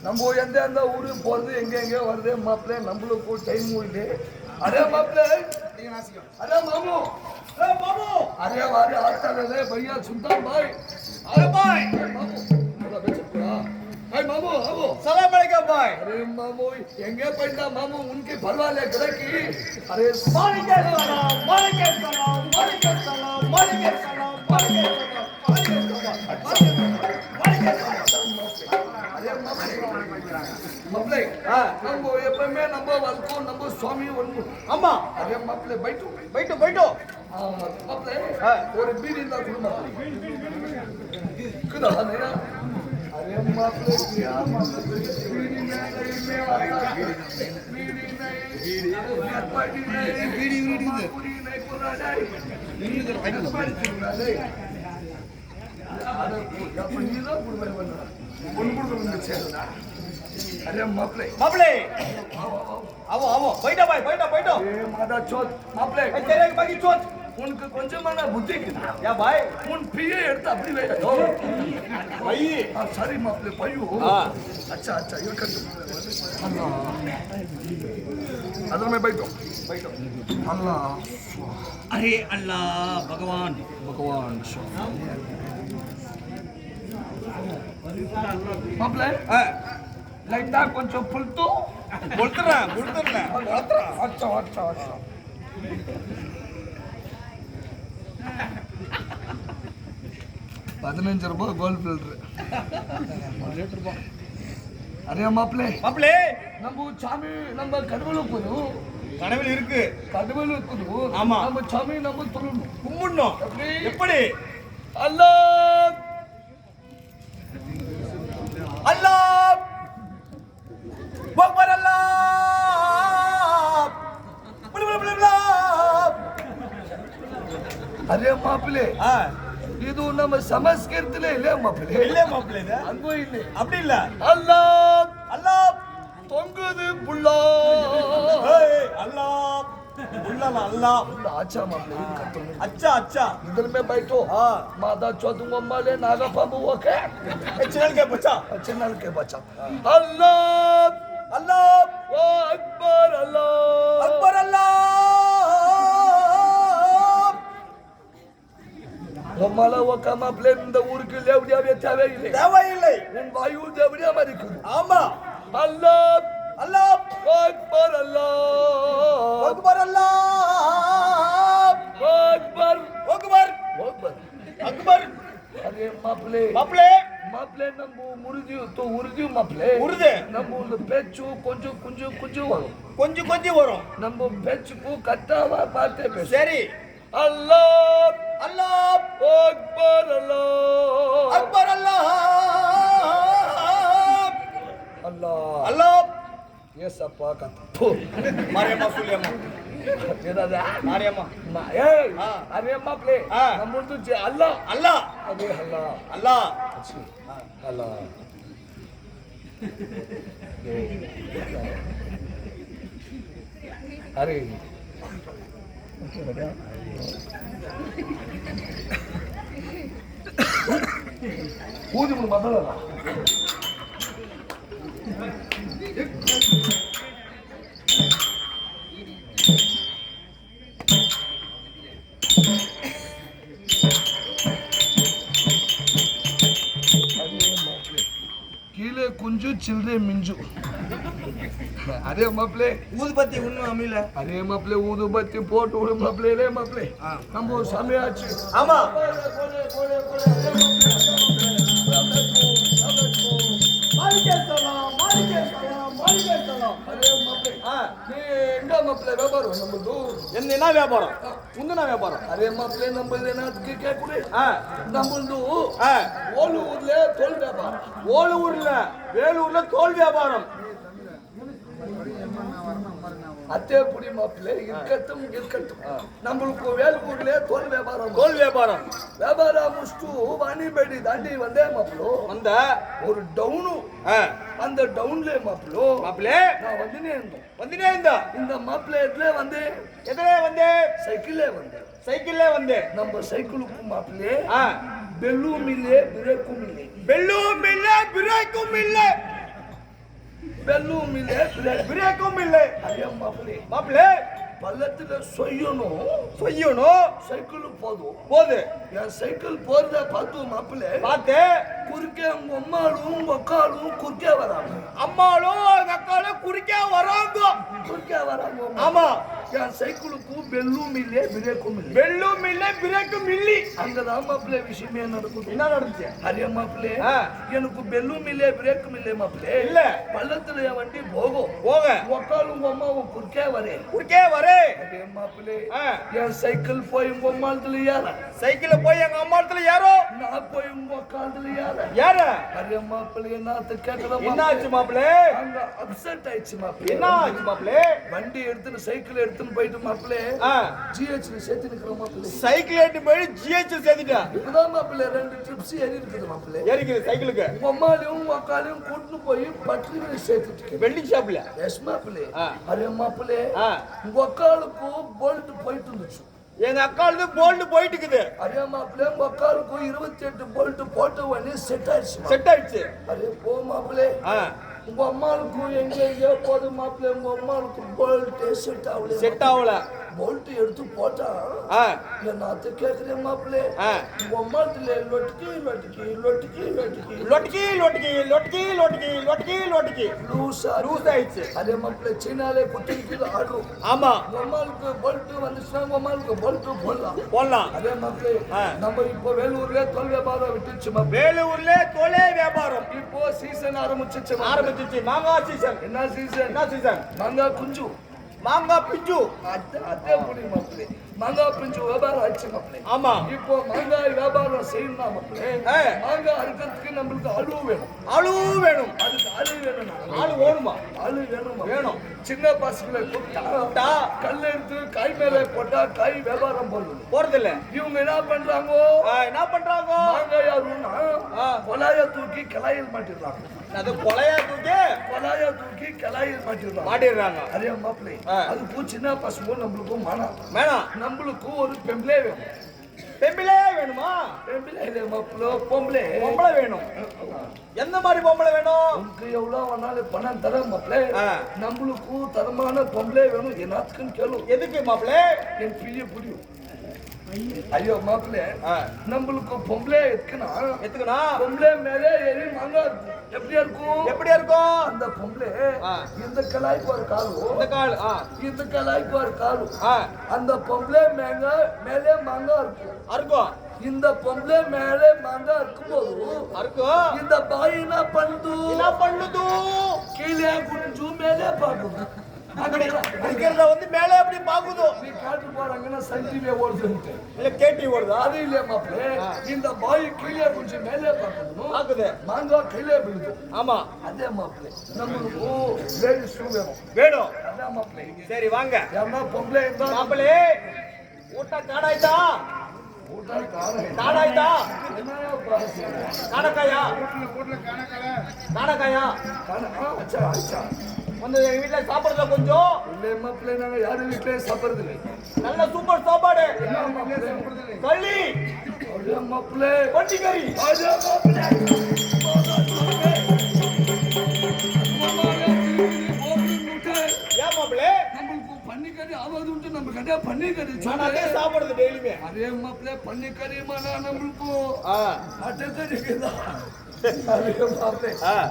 நம்ம எந்த ஊருக்கு போறது எங்க வருது மாப்பிள்ள நம்மளுக்கு டைம் போயிட்டு अरे मामले अरे मामू अरे वारे आता ले भैया सुल्तान भाई अरे भाई मामू थोड़ा बेच पड़ा भाई मामू आओ सलाम अलैकुम भाई अरे मामू एंगे पड़ना मामू उनके भरवाले करे की अरे मालिक के सलाम मालिक के सलाम मालिक के सलाम मालिक के सलाम मालिक के सलाम मालिक के सलाम अरे मामले नंबो எப்பமே நம்ம வல்கோ நம்ம சுவாமி ஒண்ணு அம்மா अरे मामले बैठो बैठो बैठो मामले ஒரு பீடி இருந்தா குடுமா குதா நையா अरे मामले क्या मामले बीड़ी नहीं पूरी नहीं पूरा नहीं अरे अपनी ना पूरा बना अरे मापले मापले आओ आओ बैठो भाई बैठो बैठो ए मादा चोट मापले तेरे बाकी चोट उनके கொஞ்சமான புத்தி கிதா या भाई उन पिए எடுத்து அப்படி வை भाई हां सॉरी मापले पायू हां अच्छा अच्छा ये कर अल्लाह अदर में बैठो अल्लाह अरे अल्लाह भगवान भगवान मापले लाइटा కొంచెం పుల్తో बोलतरा अच्छा अच्छा अच्छा ₹15 கோல்ட் ஃபில்டர் अरे मापले मापले நம்ம சாமி நம்ம கடவுளுக்கு கனவில் இருக்கு கடவுளுக்கு ஆமா நம்ம சாமி நம்ம சொல்லணும் கும்பிடணும் எப்படி அல்லாஹ் अल्लाह अकबर अल्लाह अरे मापले ಇದು ನಮ್ಮ ಸಂಸ್ಕೃತಿಲೇ ಇಲ್ಲ ಮಾಪಲೆ ಇಲ್ಲೇ ಮಾಪಲೆ ಇದೆ ಅಂಗೋ ಇಲ್ಲ அப்படி இல்ல ಅಲ್ಲಾಹ್ அல்லாஹ் தொங்குது புள்ள ஏய் அல்லாஹ் புல்லல அல்லாஹ் अच्छा मापले अच्छा अच्छा इधर में बैठो हां मादा चौदुंगम्माले नागा बाबू ओके चल के बच्चा चैनल के बच्चा अल्लाह अल्लाह अकबर अल्लाह अकबर अल्लाह நம்மள வக்கமா இந்த ஊருக்கு லேவடியா தேவையில்லை தேவையில்லை உன் வாயு தேவடியா மதிக்குது ஆமா அல்லாஹ் அல்லாஹ் அக்பர் அல்லாஹ் அக்பர் அல்லாஹ் அக்பர் அக்பர் அக்பர் அக்பர் अरे मापले மாப்ளே मापले நம்ம முருதி तो உருதி மாपले உருது நம்ம பேச்சு கொஞ்சம் கொஞ்சம் வரும் கொஞ்சம் கொஞ்சம் வரும் நம்ம பேச்சுக்கு கட்டாவா பார்த்தே பேசு சரி அல்லாஹ் அல்லாஹ் அக்பர் அல்லாஹ் அக்பர் அல்லாஹ் அல்லாஹ் அல்லாஹ் ये सपा का तो मारियम्मा सुलियम्मा तेरा मारियम्मा ना ए अरे मापले हम तो अल्लाह अल्लाह अरे अल्लाह अल्लाह अच्छी अल्लाह अरे पूरी मुझे बदला கீழே குஞ்சு சில்லறை மிஞ்சு அதே மாப்பிளே ஊதுபத்தி ஒண்ணும் அமில அதே மாப்பிளே ஊதுபத்தி போட்டு விடு மாப்பிளே மாப்பிளே நம்ம சமையாச்சு ஆமா போலே மாப்பிள்ள வியாபாரம் நம்மளது என்ன வியாபாரம் முந்தின வியாபாரம் அரே மாப்பிள்ள நம்மளது என்னத்துக்கு கேட்குது ஆ நம்மளது ஆ ஓலூர்ல தோல் வியாபாரம் ஓலூர்ல வேலூர்ல தோல் வியாபாரம் அத்தேப்புடி மாப்பிள்ளை இருக்கட்டும் நம்மளுக்கு வேலூர்ல தோல் வியாபாரம் வியாபாரம் முடிச்சுட்டு வாணிபேடி தாண்டி வந்தே மாப்பிளோ வந்த ஒரு டவுனு அந்த டவுன்ல மாப்பிள்ளை நான் வந்துனே இருந்தோம் இந்த மாப்பிள்ளை எதுல வந்து சைக்கிள்ல வந்து நம்ம சைக்கிளுக்கு மாப்பிள்ளை பெல்லும் இல்லை பிரேக்கும் இல்லை பிரேக்கும் இல்லை ஐயா மாப்பிள்ளை பள்ளத்துல சொய்யணும் சைக்கிள் போது என் சைக்கிள் போறத பார்த்து மாப்பிள்ளை குறுக்கே உங்க அம்மாளும் அக்காலும் குறுக்கே வராங்க ஆமா என் சைக்கிளுக்கு பெல்லும் இல்லை பிரேக்கும் இல்லை அங்கதான் மாப்பிள்ளை விஷயமே நடக்குது என்ன நடந்துச்சு ஹரியா மாப்பிள்ளை எனக்கு பெல்லும் இல்லை பிரேக்கும் இல்லை மாப்பிள்ளை இல்ல பள்ளத்துல என் வண்டி போகும் உக்காலும் அம்மாவும் குறுக்கே வரே அதே மாப்பிள்ளை என் சைக்கிள் போய் உங்க அம்மாளத்துல எங்க அம்மாளத்துல யாரோ நான் போய் உங்க காலத்துல யார ஹரியா மாப்பிள்ளை என்ன கேட்கல என்ன ஆச்சு மாப்பிள்ளை அங்க அப்செட் ஆயிடுச்சு மாப்பிள்ளை என்ன ஆச்சு மாப்பிள்ளை வண்டி எடுத்துன்னு சைக்கிள் எடுத்துன்னு போயிட்டு மாப்பிள்ளை ஜிஹெச்ல சேர்த்து நிக்கிற மாப்பிள்ளை சைக்கிள் எடுத்து போய் ஜிஹெச்ல சேர்த்துட்டா இப்பதான் மாப்பிள்ளை 2 ட்ரிப்ஸ் ஏறி இருக்குது மாப்பிள்ளை ஏறிக்குது சைக்கிளுக்கு உங்க அம்மாலையும் அக்காலையும் கூட்டின்னு போய் பட்ரிகளை சேர்த்துட்டு வெல்டிங் ஷாப்ல எஸ் மாப்பிள்ளை ஹரியா மாப்பிள்ளை உங்க அக்காளுக்கு போல்ட் போயிட்டு இருந்துச்சு எங்க அக்காளுக்கு போல்ட் போயிட்டு இருக்குது ஹரியா மாப்பிள்ளை உங்க அக்காளுக்கு 28 போல்ட் போட்ட உடனே செட் ஆயிடுச்சு அரே போ மாப்பிள்ளை உங்க அம்மாளுக்கும் எங்க போது மாப்பிள்ளை உங்க அம்மாளுக்கு போல்ட் செட் ஆகல போல்ட் எடுத்து போட்டா நான் கேக்குறேன் மாப்பிள்ளை உங்க அம்மாத்துல லொட்டுக்கி லூஸ் ஆயிடுச்சு அதே மாப்பிள்ளை சீனாலே குட்டிக்கு ஆடுறோம் ஆமா உங்க அம்மாளுக்கு போல்ட் வந்துச்சுன்னா உங்க அம்மாளுக்கு போல்ட் போடலாம் அதே மாப்பிள்ளை நம்ம இப்போ வேலூர்ல தோல் வியாபாரம் விட்டுச்சு வேலூர்ல தோலே வியாபாரம் இப்போ சீசன் ஆரம்பிச்சிச்சு மாங்காய் சீசன் என்ன சீசன் மாங்காய் பிஞ்சு அதே புடி மாப்பிள்ளை மாங்காய் பிஞ்சு வியாபாரம் ஆச்சு மாப்பிள்ளை ஆமா இப்போ மாங்காய் வியாபாரம் செய்யணும் மாப்பிள்ளை மாங்காய் அறுக்கிறதுக்கு நம்மளுக்கு ஆளு வேணும் அதுக்கு ஆளு வேணும் சின்ன பசங்களை கூப்பிட்டா கல் எடுத்து காய் மேல போட்டா காய் வியாபாரம் போறதில்ல இவங்க என்ன பண்றாங்க மாங்காய் அருன்னா கொலாய தூக்கி கலாயில் மாட்டிடுறாங்க மாட்டிடுறாங்க அதே மாப்பிள்ளை அதுக்கு சின்ன பசங்க நம்மளுக்கும் வேணாம் நம்மளுக்கு ஒரு பெம்பிளே வேணுமா பெம்பிளே இல்ல மாப்பிள்ளை பொம்பளை வேணும் எந்த மாதிரி பொம்பளை வேணும் உனக்கு எவ்வளவு வேணாலும் பணம் தர மாப்பிள்ளை நம்மளுக்கு தரமான பொம்பளை வேணும் என்னத்துக்குன்னு கேளு எதுக்கு மாப்பிள்ளை என் பிரிய புரியும் ஐயோ மாப்பிள்ளை நம்மளுக்கு பொம்பளை எத்துக்கனா பொம்பளை மேல ஏறி மாங்காய் இருக்கும் எப்படி இருக்கும் அந்த பொம்பளை இந்த கலாய்க்கு ஒரு இந்த கலாய்க்கு ஒரு அந்த பொம்பளை மேலே மாங்காய் இருக்கும் இந்த பொம்பளை மேலே மாங்காய் இருக்கும்போது இந்த பாய் என்ன பண்ணுது கீழே குனிஞ்சு மேலே பாக்குது வந்து மேலே எப்படி பாக்குதோ நீ காட்டு போறாங்கன்னா சஞ்சிலே ஓடுது இல்ல கேட்டி ஓடுதா அது இல்ல மாப்பிள்ளை இந்த பாய் கீழே கொஞ்சம் மேலே பாக்குது மாங்காய் கீழே விழுது ஆமா அதே மாப்பிள்ளை நம்மளுக்கு லேடிஸ் வேணும் அதான் மாப்பிள்ளை சரி வாங்க யாரா பொம்பளை இருந்தா மாப்பிள்ளை ஊட்ட காடாய்தா காணக்காயா வந்து எங்க வீட்டுல சாப்பிடுறதுல கொஞ்சம் இல்ல மாப்பிள்ளை நாங்க யாரும் வீட்டுல சாப்பிடுறது இல்லை நல்ல சூப்பர் சாப்பாடு களி மாப்பிள்ளை கொட்டிக்கறி ஏன் மாப்பிள்ளை பன்னிக்கறி ஆவது நம்ம கடையா பன்னிக்கறி சாப்பிடுறது டெய்லியுமே அதே மாப்பிள்ளை பன்னிக்கறி மானா நம்மளுக்கு அட்டக்கறிக்குதான்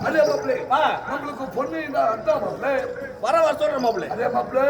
அதே மாப்பிள்ளை நம்மளுக்கு பொண்ணு அதான் மாப்பிள்ளை வர சொல்ற மாப்பிள்ளை அதே மாப்பிள்ளை